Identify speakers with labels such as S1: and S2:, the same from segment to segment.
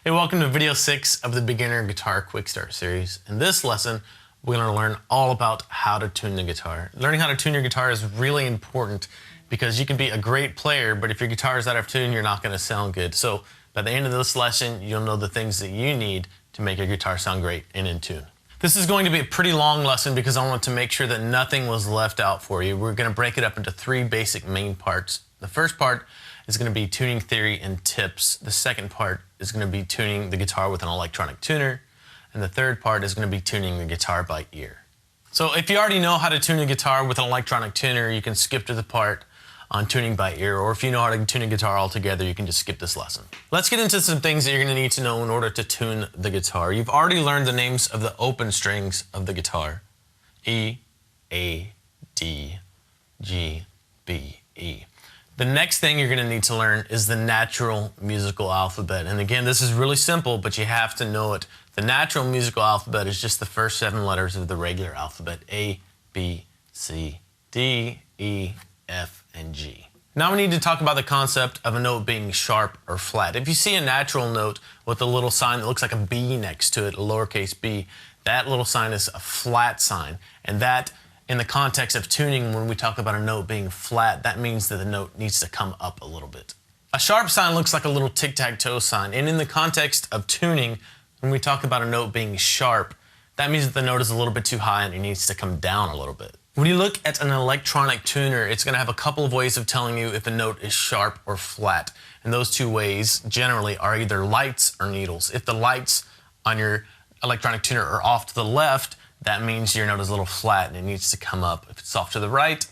S1: Hey, welcome to video 6 of the Beginner Guitar Quick Start series. In this lesson, we're going to learn all about how to tune the guitar. Learning how to tune your guitar is really important because you can be a great player, but if your guitar is out of tune, you're not going to sound good. So by the end of this lesson, you'll know the things that you need to make your guitar sound great and in tune. This is going to be a pretty long lesson because I want to make sure that nothing was left out for you. We're going to break it up into 3 basic main parts. The first part is going to be tuning theory and tips. The second part is going to be tuning the guitar with an electronic tuner. And the third part is going to be tuning the guitar by ear. So if you already know how to tune a guitar with an electronic tuner, you can skip to the part on tuning by ear. Or if you know how to tune a guitar altogether, you can just skip this lesson. Let's get into some things that you're going to need to know in order to tune the guitar. You've already learned the names of the open strings of the guitar. E, A, D, G, B, E. The next thing you're going to need to learn is the natural musical alphabet. And again, this is really simple, but you have to know it. The natural musical alphabet is just the first 7 letters of the regular alphabet. A, B, C, D, E, F, and G. Now we need to talk about the concept of a note being sharp or flat. If you see a natural note with a little sign that looks like a B next to it, a lowercase b, that little sign is a flat sign. And that, in the context of tuning, when we talk about a note being flat, that means that the note needs to come up a little bit. A sharp sign looks like a little tic-tac-toe sign, and in the context of tuning, when we talk about a note being sharp, that means that the note is a little bit too high and it needs to come down a little bit. When you look at an electronic tuner, it's going to have a couple of ways of telling you if a note is sharp or flat. And those 2 ways generally are either lights or needles. If the lights on your electronic tuner are off to the left, that means your note is a little flat and it needs to come up. If it's off to the right,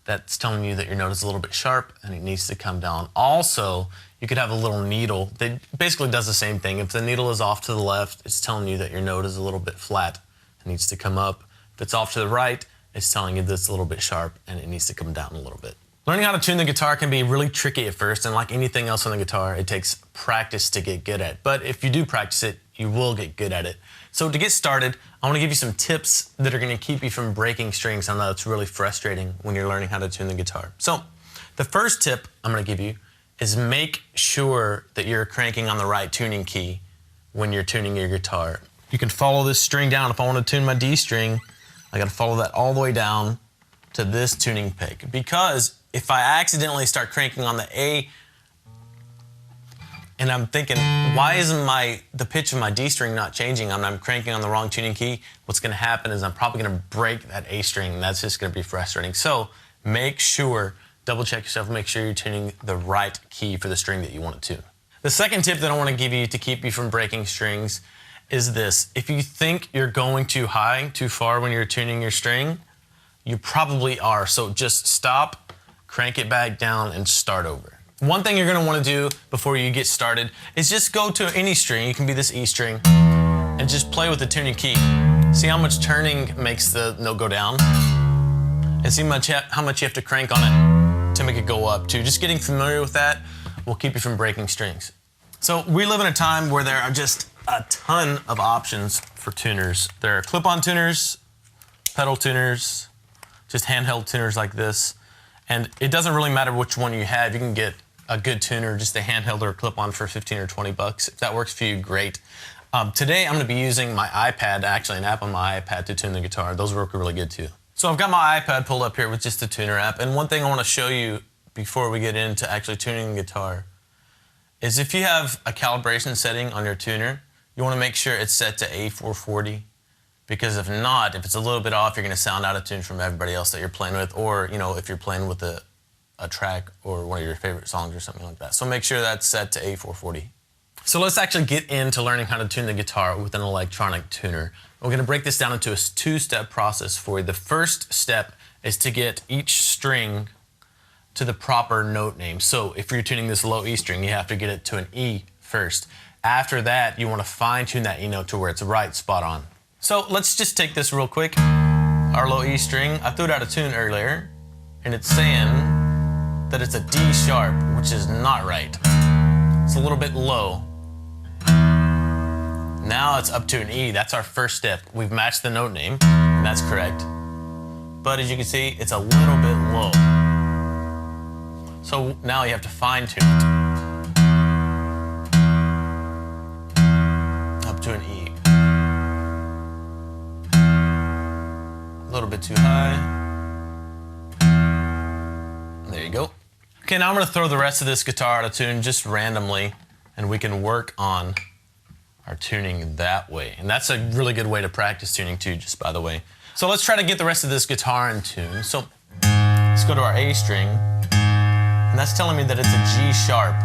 S1: that's telling you that your note is a little bit sharp and it needs to come down. Also, you could have a little needle that basically does the same thing. If the needle is off to the left, it's telling you that your note is a little bit flat and needs to come up. If it's off to the right, it's telling you that it's a little bit sharp and it needs to come down a little bit. Learning how to tune the guitar can be really tricky at first, and like anything else on the guitar, it takes practice to get good at. But if you do practice it, you will get good at it. So to get started, I want to give you some tips that are going to keep you from breaking strings. I know it's really frustrating when you're learning how to tune the guitar. So the first tip I'm going to give you is make sure that you're cranking on the right tuning key when you're tuning your guitar. You can follow this string down. If I want to tune my D string, I got to follow that all the way down to this tuning pick, because if I accidentally start cranking on the A and I'm thinking, why isn't the pitch of my D string not changing? I'm cranking on the wrong tuning key. What's going to happen is I'm probably going to break that A string, and that's just going to be frustrating. So make sure, double check yourself, make sure you're tuning the right key for the string that you want to tune. The second tip that I want to give you to keep you from breaking strings is this. If you think you're going too high, too far when you're tuning your string, you probably are. So just stop, crank it back down, and start over. One thing you're going to want to do before you get started is just go to any string. You can be this E string, and just play with the tuning key. See how much turning makes the note go down, and see how much you have to crank on it to make it go up too. Just getting familiar with that will keep you from breaking strings. So we live in a time where there are just a ton of options for tuners. There are clip-on tuners, pedal tuners, just handheld tuners like this. And it doesn't really matter which one you have. You can get a good tuner, just a handheld or a clip-on for 15 or 20 bucks. If that works for you, great. Today I'm going to be using my iPad, actually an app on my iPad to tune the guitar. Those work really good too. So I've got my iPad pulled up here with just the tuner app. And one thing I want to show you before we get into actually tuning the guitar is if you have a calibration setting on your tuner, you want to make sure it's set to A440. Because if not, if it's a little bit off, you're going to sound out of tune from everybody else that you're playing with, or if you're playing with a track or one of your favorite songs or something like that. So make sure that's set to A440. So let's actually get into learning how to tune the guitar with an electronic tuner. We're going to break this down into a 2-step process for you. The first step is to get each string to the proper note name. So if you're tuning this low E string, you have to get it to an E first. After that, you want to fine-tune that E note to where it's right spot on. So let's just take this real quick. Our low E string, I threw it out of tune earlier, and it's saying that it's a D sharp, which is not right. It's a little bit low. Now it's up to an E. That's our first step. We've matched the note name, and that's correct. But as you can see, it's a little bit low. So now you have to fine tune it. to an E. A little bit too high. There you go. Okay, now I'm gonna throw the rest of this guitar out of tune just randomly, and we can work on our tuning that way. And that's a really good way to practice tuning too, just by the way. So let's try to get the rest of this guitar in tune. So let's go to our A string, and that's telling me that it's a G sharp.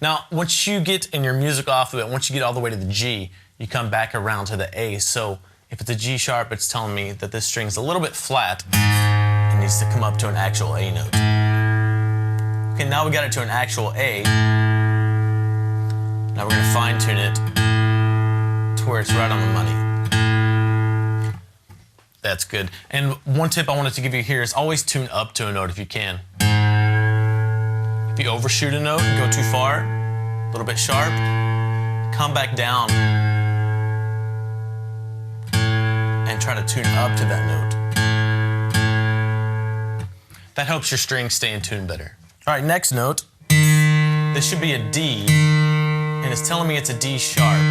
S1: Now, once you get in your musical alphabet, once you get all the way to the G, you come back around to the A. So if it's a G sharp, it's telling me that this string's a little bit flat and needs to come up to an actual A note. Okay, now we got it to an actual A. Now we're gonna fine tune it to where it's right on the money. That's good. And one tip I wanted to give you here is always tune up to a note if you can. If you overshoot a note and go too far, a little bit sharp, come back down and try to tune up to that note. That helps your strings stay in tune better. All right, next note. This should be a D, and it's telling me it's a D sharp.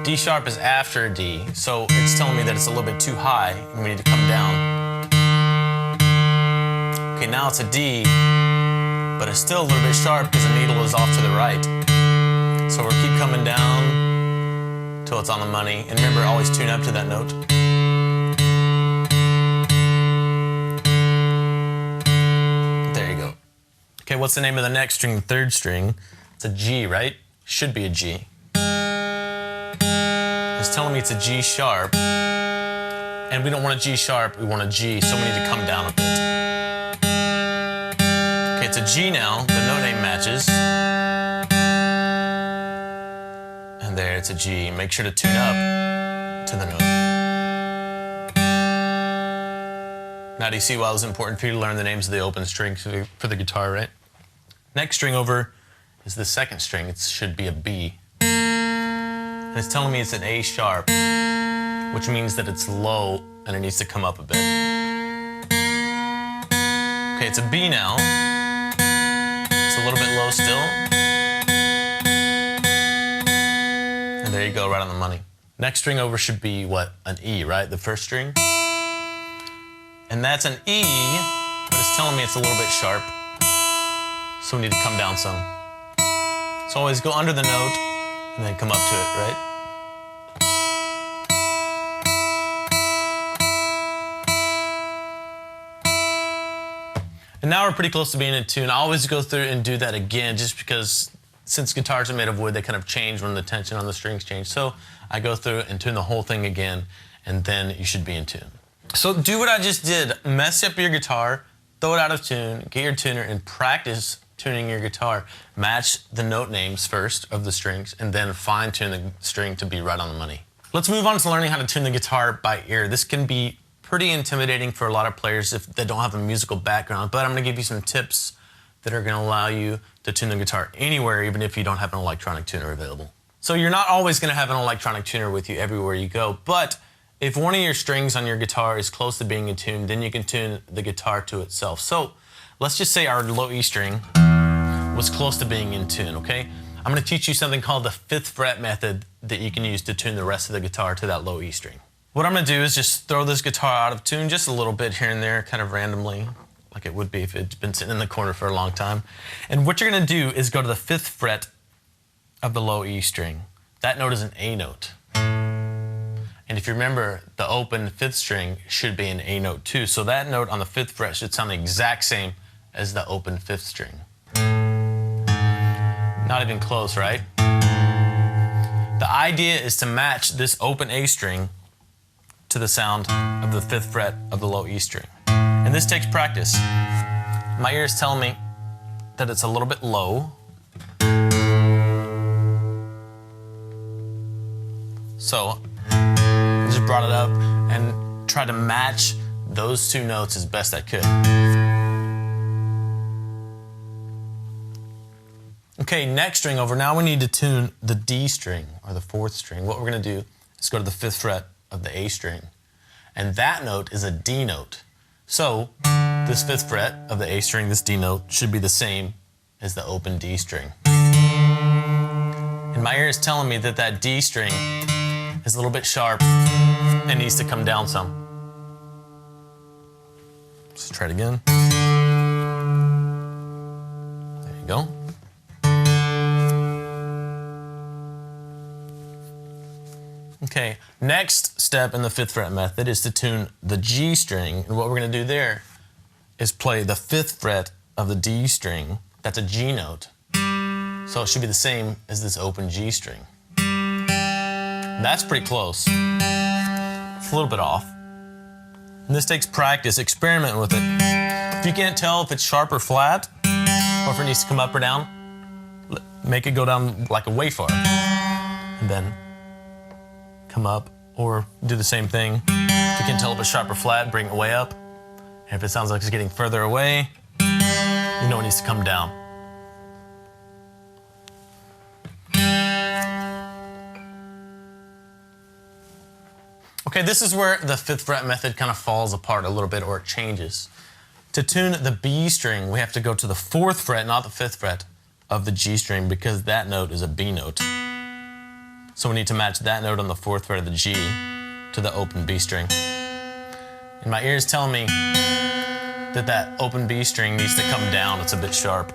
S1: D sharp is after a D, so it's telling me that it's a little bit too high and we need to come down. Okay, now it's a D, but it's still a little bit sharp because the needle is off to the right. So we'll keep coming down till it's on the money. And remember, always tune up to that note. There you go. Okay, what's the name of the next string, the third string? It's a G, right? Should be a G. It's telling me it's a G sharp, and we don't want a G sharp, we want a G, so we need to come down a bit. Okay, it's a G now, the note name matches. And there, it's a G. Make sure to tune up to the note. Now do you see why it was important for you to learn the names of the open strings for the guitar, right? Next string over is the second string. It should be a B. And it's telling me it's an A sharp, which means that it's low and it needs to come up a bit. Okay, it's a B now. It's a little bit low still. And there you go, right on the money. Next string over should be what? An E, right? The first string. And that's an E, but it's telling me it's a little bit sharp. So we need to come down some. So always go under the note and then come up to it, right? And now we're pretty close to being in tune. I always go through and do that again just because since guitars are made of wood, they kind of change when the tension on the strings change. So I go through and tune the whole thing again, and then you should be in tune. So do what I just did. Mess up your guitar, throw it out of tune, get your tuner, and practice tuning your guitar. Match the note names first of the strings, and then fine tune the string to be right on the money. Let's move on to learning how to tune the guitar by ear. This can be pretty intimidating for a lot of players if they don't have a musical background, but I'm gonna give you some tips that are gonna allow you to tune the guitar anywhere, even if you don't have an electronic tuner available. So you're not always gonna have an electronic tuner with you everywhere you go, but if one of your strings on your guitar is close to being in tune, then you can tune the guitar to itself. So let's just say our low E string was close to being in tune, okay? I'm gonna teach you something called the 5th fret method that you can use to tune the rest of the guitar to that low E string. What I'm gonna do is just throw this guitar out of tune just a little bit here and there, kind of randomly, like it would be if it's been sitting in the corner for a long time. And what you're gonna do is go to the 5th fret of the low E string. That note is an A note. And if you remember, the open 5th string should be an A note too. So that note on the 5th fret should sound the exact same as the open 5th string. Not even close, right? The idea is to match this open A string to the sound of the 5th fret of the low E string. And this takes practice. My ears tell me that it's a little bit low. So I just brought it up and tried to match those two notes as best I could. Okay, next string over. Now we need to tune the D string, or the 4th string. What we're gonna do is go to the 5th fret of the A string. And that note is a D note. So this 5th fret of the A string, this D note, should be the same as the open D string. And And my ear is telling me that that D string is a little bit sharp and needs to come down some. Let's try it again. There you go. Okay, next step in the 5th fret method is to tune the G string. And what we're going to do there is play the 5th fret of the D string. That's a G note. So it should be the same as this open G string. That's pretty close. It's a little bit off. And this takes practice. Experiment with it. If you can't tell if it's sharp or flat, or if it needs to come up or down, make it go down like a waveform. And then come up, or do the same thing. If you can tell if it's sharp or flat, bring it way up. And if it sounds like it's getting further away, you know it needs to come down. Okay, this is where the 5th fret method kind of falls apart a little bit, or it changes. To tune the B string, we have to go to the 4th fret, not the 5th fret, of the G string, because that note is a B note. So we need to match that note on the 4th fret of the G to the open B string. And my ear is telling me that that open B string needs to come down. It's a bit sharp.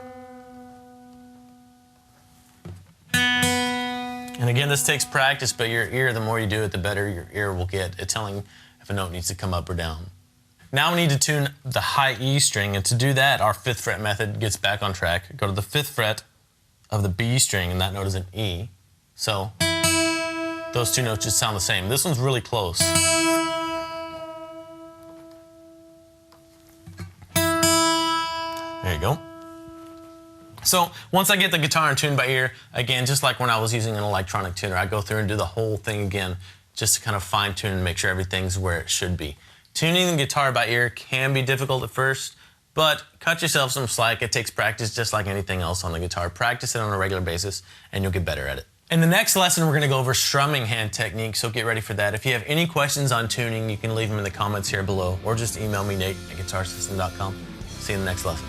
S1: And again, this takes practice, but your ear, the more you do it, the better your ear will get at telling if a note needs to come up or down. Now we need to tune the high E string, and to do that, our 5th fret method gets back on track. Go to the 5th fret of the B string, and that note is an E. So those two notes just sound the same. This one's really close. There you go. So once I get the guitar tuned by ear, again, just like when I was using an electronic tuner, I go through and do the whole thing again just to kind of fine tune and make sure everything's where it should be. Tuning the guitar by ear can be difficult at first, but cut yourself some slack. It takes practice just like anything else on the guitar. Practice it on a regular basis and you'll get better at it. In the next lesson, we're going to go over strumming hand technique, so get ready for that. If you have any questions on tuning, you can leave them in the comments here below, or just email me, Nate@guitarsystem.com. See you in the next lesson.